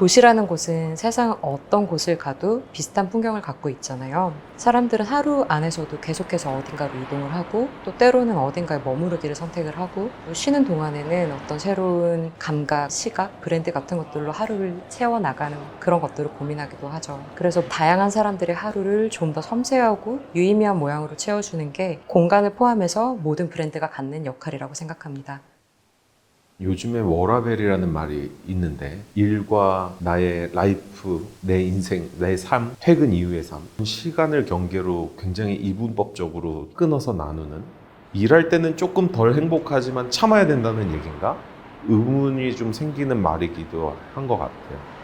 도시라는 곳은 세상 어떤 곳을 가도 비슷한 풍경을 갖고 있잖아요. 사람들은 하루 안에서도 계속해서 어딘가로 이동을 하고 또 때로는 어딘가에 머무르기를 선택을 하고 또 쉬는 동안에는 어떤 새로운 감각, 시각, 브랜드 같은 것들로 하루를 채워나가는 그런 것들을 고민하기도 하죠. 그래서 다양한 사람들의 하루를 좀 더 섬세하고 유의미한 모양으로 채워주는 게 공간을 포함해서 모든 브랜드가 갖는 역할이라고 생각합니다. 요즘에 워라밸이라는 말이 있는데 일과 나의 라이프, 내 인생, 내 삶, 퇴근 이후의 삶 시간을 경계로 굉장히 이분법적으로 끊어서 나누는 일할 때는 조금 덜 행복하지만 참아야 된다는 얘기인가? 의문이 좀 생기는 말이기도 한 것 같아요.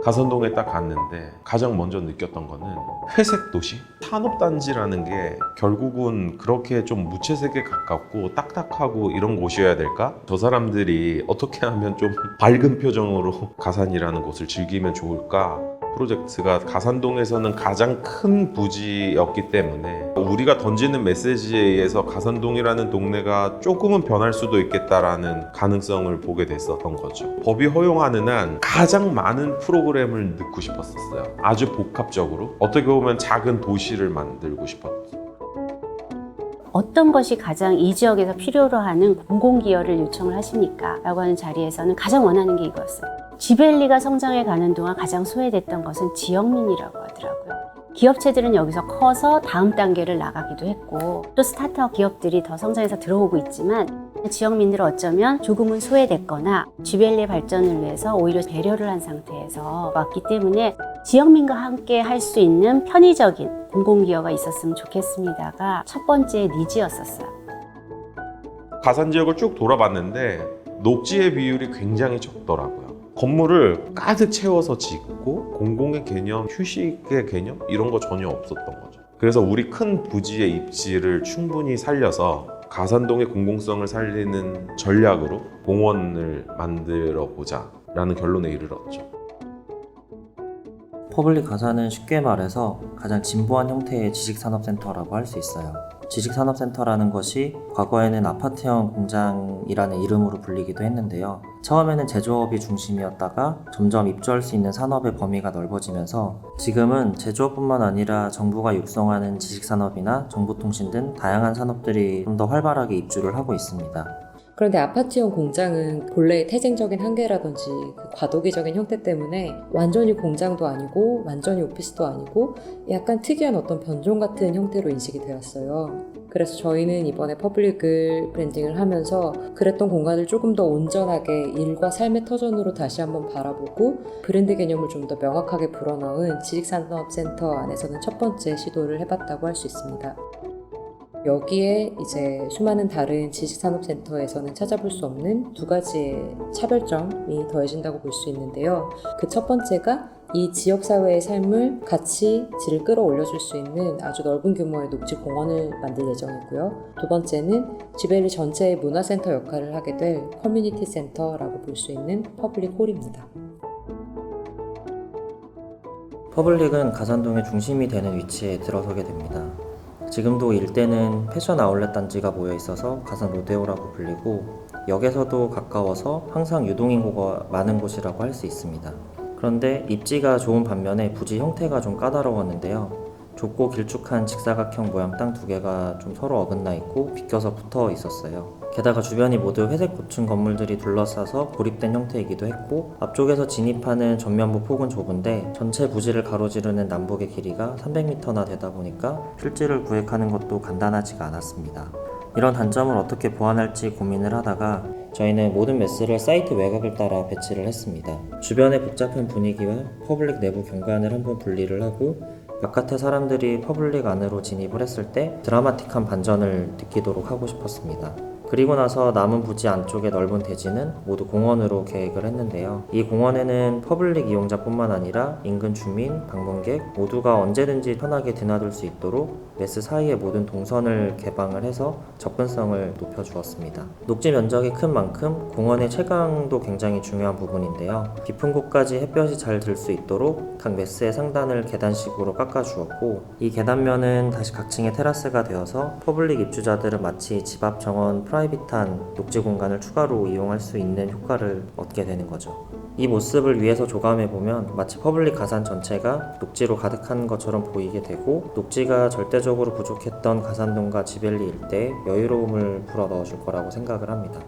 가선동에 딱 갔는데 가장 먼저 느꼈던 거는 회색 도시? 산업단지라는 게 결국은 그렇게 좀 무채색에 가깝고 딱딱하고 이런 곳이어야 될까? 저 사람들이 어떻게 하면 좀 밝은 표정으로 가산이라는 곳을 즐기면 좋을까? 프로젝트가 가산동에서는 가장 큰 부지였기 때문에 우리가 던지는 메시지에 의해서 가산동이라는 동네가 조금은 변할 수도 있겠다라는 가능성을 보게 됐었던 거죠. 법이 허용하는 한 가장 많은 프로그램을 넣고 싶었어요. 아주 복합적으로 어떻게 보면 작은 도시를 만들고 싶었죠. 어떤 것이 가장 이 지역에서 필요로 하는 공공기여를 요청을 하십니까? 라고 하는 자리에서는 가장 원하는 게 이거였어요. 지벨리가 성장해 가는 동안 가장 소외됐던 것은 지역민이라고 하더라고요. 기업체들은 여기서 커서 다음 단계를 나가기도 했고 또 스타트업 기업들이 더 성장해서 들어오고 있지만 지역민들은 어쩌면 조금은 소외됐거나 지벨리 발전을 위해서 오히려 배려를 한 상태에서 왔기 때문에 지역민과 함께 할 수 있는 편의적인 공공기여가 있었으면 좋겠습니다가 첫 번째 니즈였었어요. 가산 지역을 쭉 돌아봤는데 녹지의 비율이 굉장히 적더라고요. 건물을 가득 채워서 짓고 공공의 개념, 휴식의 개념 이런 거 전혀 없었던 거죠. 그래서 우리 큰 부지의 입지를 충분히 살려서 가산동의 공공성을 살리는 전략으로 공원을 만들어 보자 라는 결론에 이르렀죠. 퍼블릭 가산은 쉽게 말해서 가장 진보한 형태의 지식산업센터라고 할 수 있어요. 지식산업센터라는 것이 과거에는 아파트형 공장이라는 이름으로 불리기도 했는데요. 처음에는 제조업이 중심이었다가 점점 입주할 수 있는 산업의 범위가 넓어지면서 지금은 제조업뿐만 아니라 정부가 육성하는 지식산업이나 정보통신 등 다양한 산업들이 좀 더 활발하게 입주를 하고 있습니다. 그런데 아파트형 공장은 본래의 태생적인 한계라든지 그 과도기적인 형태 때문에 완전히 공장도 아니고 완전히 오피스도 아니고 약간 특이한 어떤 변종 같은 형태로 인식이 되었어요. 그래서 저희는 이번에 퍼블릭을 브랜딩을 하면서 그랬던 공간을 조금 더 온전하게 일과 삶의 터전으로 다시 한번 바라보고 브랜드 개념을 좀 더 명확하게 불어넣은 지식산업센터 안에서는 첫 번째 시도를 해봤다고 할 수 있습니다. 여기에 이제 수많은 다른 지식산업센터에서는 찾아볼 수 없는 두 가지의 차별점이 더해진다고 볼 수 있는데요. 그 첫 번째가 이 지역사회의 삶을 같이 질을 끌어올려줄 수 있는 아주 넓은 규모의 녹지 공원을 만들 예정이고요. 두 번째는 지벨리 전체의 문화센터 역할을 하게 될 커뮤니티 센터라고 볼 수 있는 퍼블릭 홀입니다. 퍼블릭은 가산동의 중심이 되는 위치에 들어서게 됩니다. 지금도 일대는 패션 아울렛 단지가 모여 있어서 가산 로데오라고 불리고 역에서도 가까워서 항상 유동인구가 많은 곳이라고 할 수 있습니다. 그런데 입지가 좋은 반면에 부지 형태가 좀 까다로웠는데요. 좁고 길쭉한 직사각형 모양 땅 두 개가 좀 서로 어긋나 있고 비껴서 붙어 있었어요. 게다가 주변이 모두 회색 고층 건물들이 둘러싸서 고립된 형태이기도 했고 앞쪽에서 진입하는 전면부 폭은 좁은데 전체 부지를 가로지르는 남북의 길이가 300m나 되다 보니까 필지를 구획하는 것도 간단하지가 않았습니다. 이런 단점을 어떻게 보완할지 고민을 하다가 저희는 모든 매스를 사이트 외곽을 따라 배치를 했습니다. 주변의 복잡한 분위기와 퍼블릭 내부 경관을 한번 분리를 하고 바깥의 사람들이 퍼블릭 안으로 진입을 했을 때 드라마틱한 반전을 느끼도록 하고 싶었습니다. 그리고 나서 남은 부지 안쪽의 넓은 대지는 모두 공원으로 계획을 했는데요. 이 공원에는 퍼블릭 이용자뿐만 아니라 인근 주민, 방문객 모두가 언제든지 편하게 드나들 수 있도록 매스 사이의 모든 동선을 개방을 해서 접근성을 높여주었습니다. 녹지 면적이 큰 만큼 공원의 채광도 굉장히 중요한 부분인데요. 깊은 곳까지 햇볕이 잘 들 수 있도록 각 매스의 상단을 계단식으로 깎아주었고 이 계단면은 다시 각층의 테라스가 되어서 퍼블릭 입주자들은 마치 집 앞 정원 프라이버시 프라이빗한 녹지 공간을 추가로 이용할 수 있는 효과를 얻게 되는 거죠. 이 모습을 위에서 조감해보면 마치 퍼블릭 가산 전체가 녹지로 가득한 것처럼 보이게 되고, 녹지가 절대적으로 부족했던 가산동과 지벨리 일대에 여유로움을 불어넣어줄 거라고 생각을 합니다.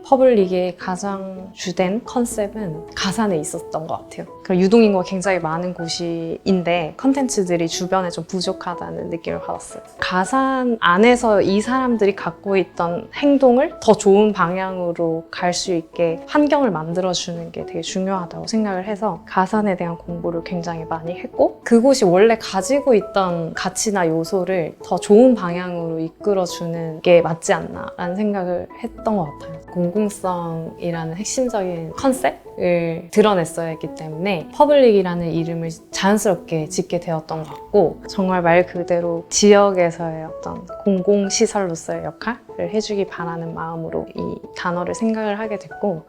퍼블릭의 가장 주된 컨셉은 가산에 있었던 것 같아요. 유동인구가 굉장히 많은 곳인데 컨텐츠들이 주변에 좀 부족하다는 느낌을 받았어요. 가산 안에서 이 사람들이 갖고 있던 행동을 더 좋은 방향으로 갈 수 있게 환경을 만들어주는 게 되게 중요하다고 생각을 해서 가산에 대한 공부를 굉장히 많이 했고, 그곳이 원래 가지고 있던 가치나 요소를 더 좋은 방향으로 이끌어주는 게 맞지 않나라는 생각을 했던 것 같아요. 공공성이라는 핵심적인 컨셉을 드러냈어야 했기 때문에 퍼블릭이라는 이름을 자연스럽게 짓게 되었던 것 같고, 정말 말 그대로 지역에서의 어떤 공공시설로서의 역할을 해주기 바라는 마음으로 이 단어를 생각을 하게 됐고,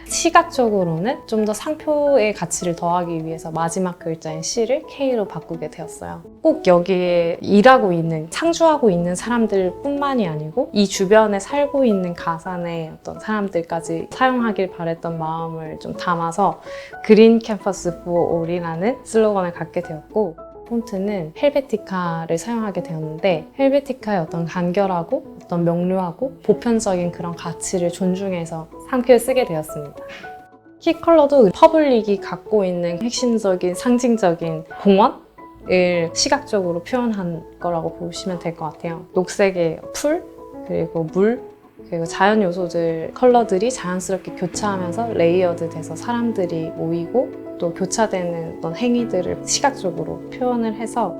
시각적으로는 좀 더 상표의 가치를 더하기 위해서 마지막 글자인 C를 K로 바꾸게 되었어요. 꼭 여기에 일하고 있는, 창조하고 있는 사람들 뿐만이 아니고 이 주변에 살고 있는 가산의 어떤 사람들까지 사용하길 바랬던 마음을 좀 담아서 그린 캠퍼스 for all이라는 슬로건을 갖게 되었고, 폰트는 헬베티카를 사용하게 되었는데, 헬베티카의 어떤 간결하고 어떤 명료하고 보편적인 그런 가치를 존중해서 상표에 쓰게 되었습니다. 키 컬러도 퍼블릭이 갖고 있는 핵심적인 상징적인 공원을 시각적으로 표현한 거라고 보시면 될 것 같아요. 녹색의 풀, 그리고 물, 그리고 자연 요소들, 컬러들이 자연스럽게 교차하면서 레이어드 돼서 사람들이 모이고 또 교차되는 어떤 행위들을 시각적으로 표현을 해서,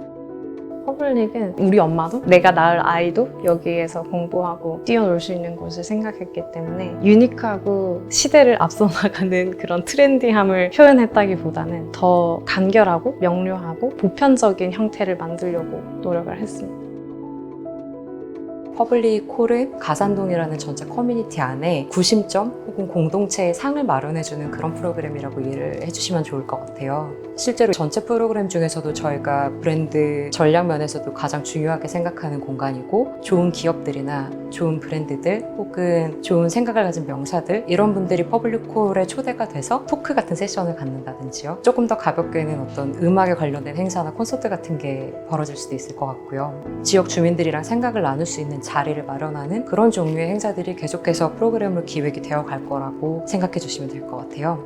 퍼블릭은 우리 엄마도 내가 낳을 아이도 여기에서 공부하고 뛰어놀 수 있는 곳을 생각했기 때문에 유니크하고 시대를 앞서 나가는 그런 트렌디함을 표현했다기보다는 더 간결하고 명료하고 보편적인 형태를 만들려고 노력을 했습니다. 퍼블릭 콜은 가산동이라는 전체 커뮤니티 안에 구심점 혹은 공동체의 상을 마련해주는 그런 프로그램이라고 이해를 해주시면 좋을 것 같아요. 실제로 전체 프로그램 중에서도 저희가 브랜드 전략 면에서도 가장 중요하게 생각하는 공간이고, 좋은 기업들이나 좋은 브랜드들 혹은 좋은 생각을 가진 명사들, 이런 분들이 퍼블릭 콜에 초대가 돼서 토크 같은 세션을 갖는다든지요. 조금 더 가볍게는 어떤 음악에 관련된 행사나 콘서트 같은 게 벌어질 수도 있을 것 같고요. 지역 주민들이랑 생각을 나눌 수 있는 자리를 마련하는 그런 종류의 행사들이 계속해서 프로그램으로 기획이 되어 갈 거라고 생각해 주시면 될 것 같아요.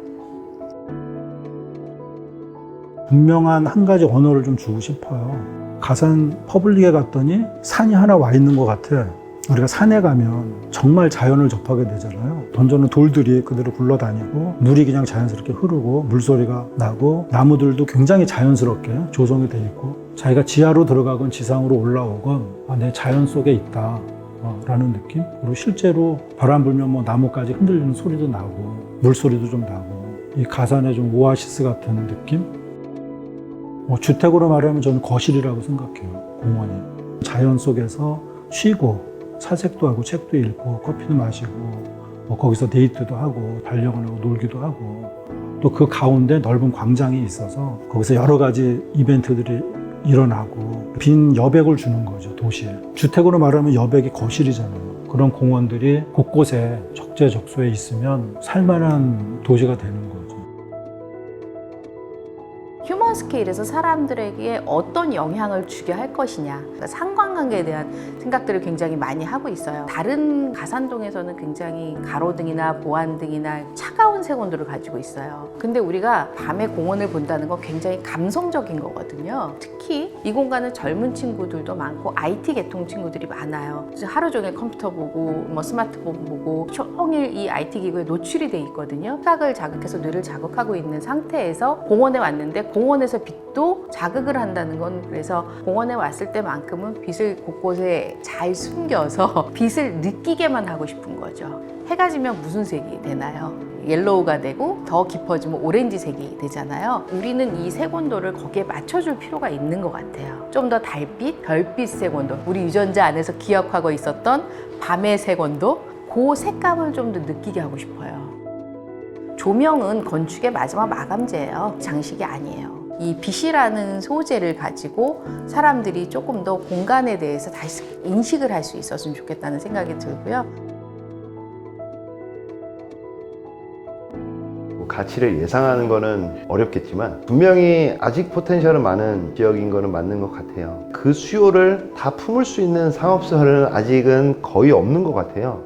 분명한 한 가지 언어를 좀 주고 싶어요. 가산 퍼블릭에 갔더니 산이 하나 와 있는 것 같아. 우리가 산에 가면 정말 자연을 접하게 되잖아요. 던져놓은 돌들이 그대로 굴러다니고, 물이 그냥 자연스럽게 흐르고, 물소리가 나고, 나무들도 굉장히 자연스럽게 조성이 돼 있고, 자기가 지하로 들어가건 지상으로 올라오건 내 자연 속에 있다 라는 느낌. 그리고 실제로 바람 불면 뭐 나무까지 흔들리는 소리도 나고, 물소리도 좀 나고, 이 가산의 좀 오아시스 같은 느낌. 주택으로 말하면 저는 거실이라고 생각해요. 공원이 자연 속에서 쉬고 사색도 하고 책도 읽고 커피도 마시고, 거기서 데이트도 하고 반려견 하고 놀기도 하고, 또 그 가운데 넓은 광장이 있어서 거기서 여러 가지 이벤트들이 일어나고, 빈 여백을 주는 거죠. 도시에 주택으로 말하면 여백이 거실이잖아요. 그런 공원들이 곳곳에 적재적소에 있으면 살만한 도시가 되는 거죠. 휴먼 스케일에서 사람들에게 어떤 영향을 주게 할 것이냐, 그러니까 상관관계에 대한 생각들을 굉장히 많이 하고 있어요. 다른 가산동에서는 굉장히 가로등이나 보안등이나 차가운 색온도를 가지고 있어요. 근데 우리가 밤에 공원을 본다는 건 굉장히 감성적인 거거든요. 특히 이 공간은 젊은 친구들도 많고 IT 계통 친구들이 많아요. 그래서 하루 종일 컴퓨터 보고 뭐 스마트폰 보고 종일 이 IT 기구에 노출이 돼 있거든요. 시각을 자극해서 뇌를 자극하고 있는 상태에서 공원에 왔는데, 공원에서 빛도 자극을 한다는 건, 그래서 공원에 왔을 때만큼은 빛을 곳곳에 잘 숨겨서 빛을 느끼게만 하고 싶은 거죠. 해가 지면 무슨 색이 되나요? 옐로우가 되고 더 깊어지면 오렌지색이 되잖아요. 우리는 이 색온도를 거기에 맞춰줄 필요가 있는 것 같아요. 좀 더 달빛, 별빛 색온도, 우리 유전자 안에서 기억하고 있었던 밤의 색온도, 그 색감을 좀 더 느끼게 하고 싶어요. 조명은 건축의 마지막 마감재예요. 장식이 아니에요. 이 빛이라는 소재를 가지고 사람들이 조금 더 공간에 대해서 다시 인식을 할 수 있었으면 좋겠다는 생각이 들고요. 가치를 예상하는 거는 어렵겠지만 분명히 아직 포텐셜은 많은 지역인 거는 맞는 것 같아요. 그 수요를 다 품을 수 있는 상업설은 아직은 거의 없는 것 같아요.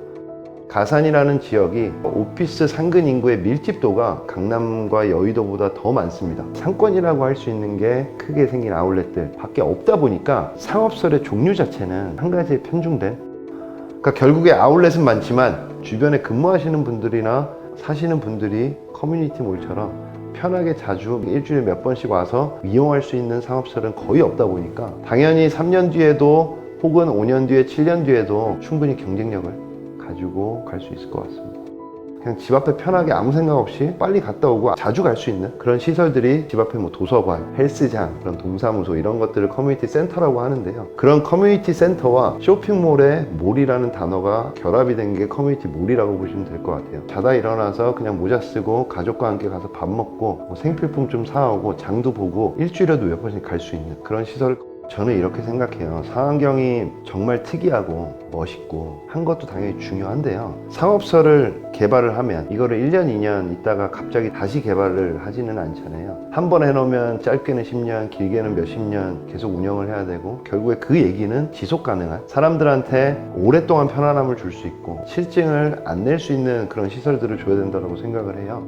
가산이라는 지역이 오피스 상근 인구의 밀집도가 강남과 여의도보다 더 많습니다. 상권이라고 할 수 있는 게 크게 생긴 아울렛들 밖에 없다 보니까 상업설의 종류 자체는 한 가지에 편중된, 그러니까 결국에 아울렛은 많지만 주변에 근무하시는 분들이나 사시는 분들이 커뮤니티 몰처럼 편하게 자주 일주일에 몇 번씩 와서 이용할 수 있는 상업설은 거의 없다 보니까 당연히 3년 뒤에도 혹은 5년 뒤에 7년 뒤에도 충분히 경쟁력을 가지고 갈 수 있을 것 같습니다. 그냥 집 앞에 편하게 아무 생각 없이 빨리 갔다 오고 자주 갈 수 있는 그런 시설들이 집 앞에 뭐 도서관, 헬스장, 그런 동사무소 이런 것들을 커뮤니티 센터라고 하는데요. 그런 커뮤니티 센터와 쇼핑몰의 몰이라는 단어가 결합이 된 게 커뮤니티 몰이라고 보시면 될 것 같아요. 자다 일어나서 그냥 모자 쓰고 가족과 함께 가서 밥 먹고 뭐 생필품 좀 사오고 장도 보고 일주일에도 몇 번씩 갈 수 있는 그런 시설을, 저는 이렇게 생각해요. 상하경이 정말 특이하고 멋있고 한 것도 당연히 중요한데요. 상업설을 개발을 하면 이거를 1년, 2년 있다가 갑자기 다시 개발을 하지는 않잖아요. 한 번 해놓으면 짧게는 10년, 길게는 몇십 년 계속 운영을 해야 되고 결국에 그 얘기는 지속 가능한, 사람들한테 오랫동안 편안함을 줄 수 있고 실증을 안 낼 수 있는 그런 시설들을 줘야 된다고 생각을 해요.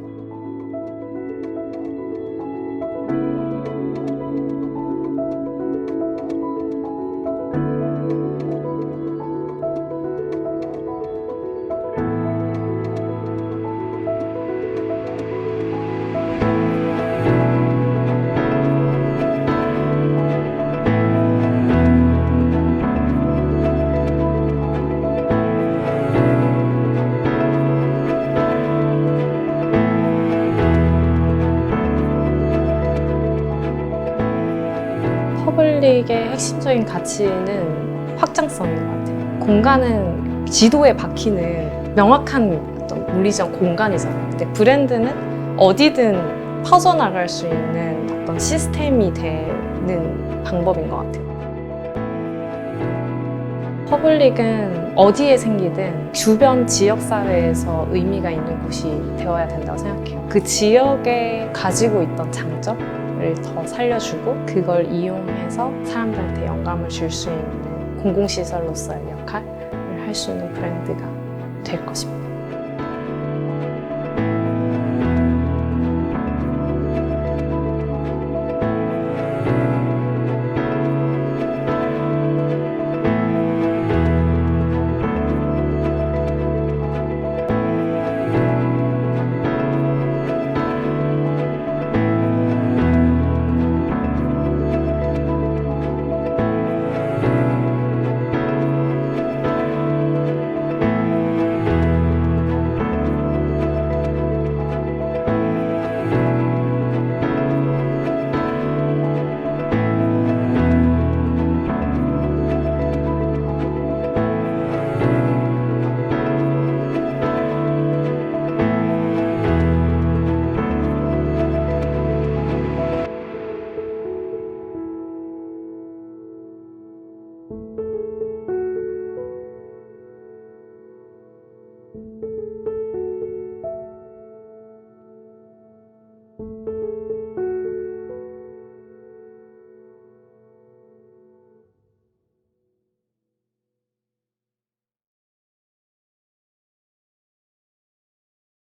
퍼블릭의 핵심적인 가치는 확장성인 것 같아요. 공간은 지도에 박히는 명확한 어떤 물리적 공간이잖아요. 근데 브랜드는 어디든 퍼져나갈 수 있는 어떤 시스템이 되는 방법인 것 같아요. 퍼블릭은 어디에 생기든 주변 지역사회에서 의미가 있는 곳이 되어야 된다고 생각해요. 그 지역에 가지고 있던 장점을 더 살려주고 그걸 이용해서 사람들한테 영감을 줄 수 있는 공공시설로서의 역할을 할 수 있는 브랜드가 될 것입니다.